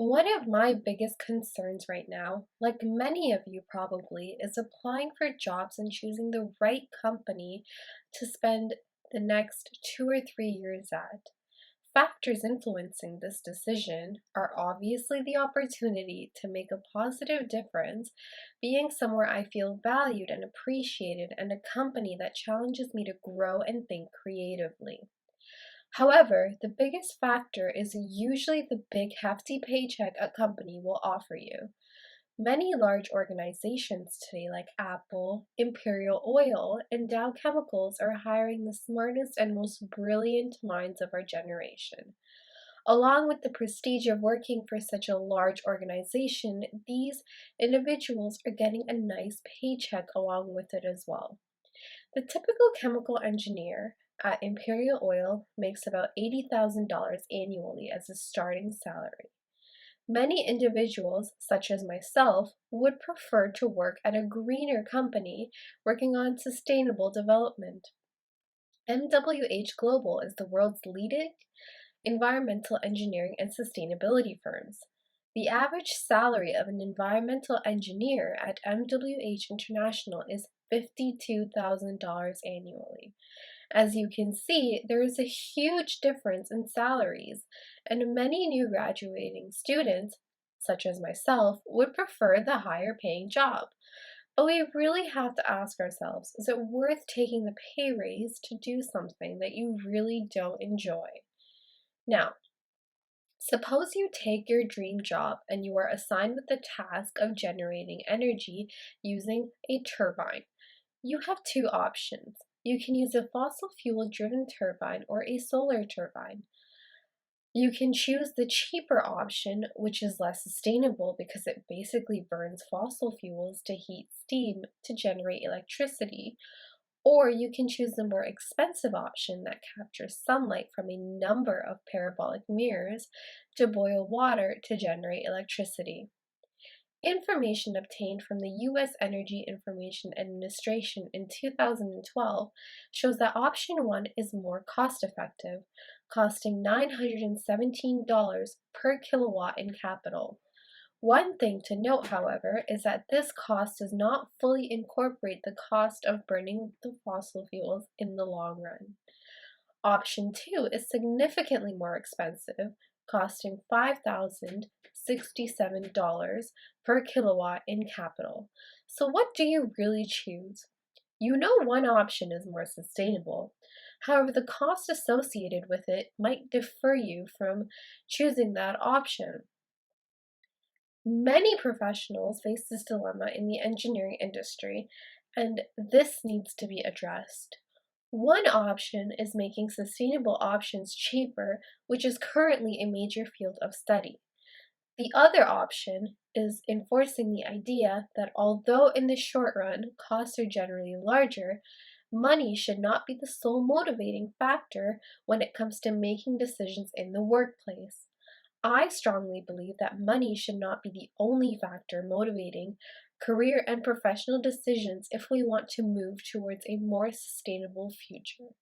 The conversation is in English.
One of my biggest concerns right now, like many of you probably, is applying for jobs and choosing the right company to spend the next 2 or 3 years at. Factors influencing this decision are obviously the opportunity to make a positive difference, being somewhere I feel valued and appreciated, and a company that challenges me to grow and think creatively. However, the biggest factor is usually the big hefty paycheck a company will offer you. Many large organizations today, like Apple, Imperial Oil, and Dow Chemicals, are hiring the smartest and most brilliant minds of our generation. Along with the prestige of working for such a large organization, these individuals are getting a nice paycheck along with it as well. The typical chemical engineer at Imperial Oil makes about $80,000 annually as a starting salary. Many individuals, such as myself, would prefer to work at a greener company working on sustainable development. MWH Global is the world's leading environmental engineering and sustainability firms. The average salary of an environmental engineer at MWH International is $52,000 annually. As you can see, there is a huge difference in salaries, and many new graduating students, such as myself, would prefer the higher paying job. But we really have to ask ourselves, is it worth taking the pay raise to do something that you really don't enjoy? Now, suppose you take your dream job and you are assigned with the task of generating energy using a turbine. You have two options. You can use a fossil fuel driven turbine or a solar turbine. You can choose the cheaper option, which is less sustainable because it basically burns fossil fuels to heat steam to generate electricity, or you can choose the more expensive option that captures sunlight from a number of parabolic mirrors to boil water to generate electricity. Information obtained from the U.S. Energy Information Administration in 2012 shows that option 1 is more cost effective, costing $917 per kilowatt in capital. One thing to note, however, is that this cost does not fully incorporate the cost of burning the fossil fuels in the long run. Option 2 is significantly more expensive, costing $5,067 per kilowatt in capital. So, what do you really choose? You know one option is more sustainable. However, the cost associated with it might defer you from choosing that option. Many professionals face this dilemma in the engineering industry, and this needs to be addressed. One option is making sustainable options cheaper, which is currently a major field of study. The other option is enforcing the idea that although in the short run costs are generally larger, money should not be the sole motivating factor when it comes to making decisions in the workplace. I strongly believe that money should not be the only factor motivating career and professional decisions if we want to move towards a more sustainable future.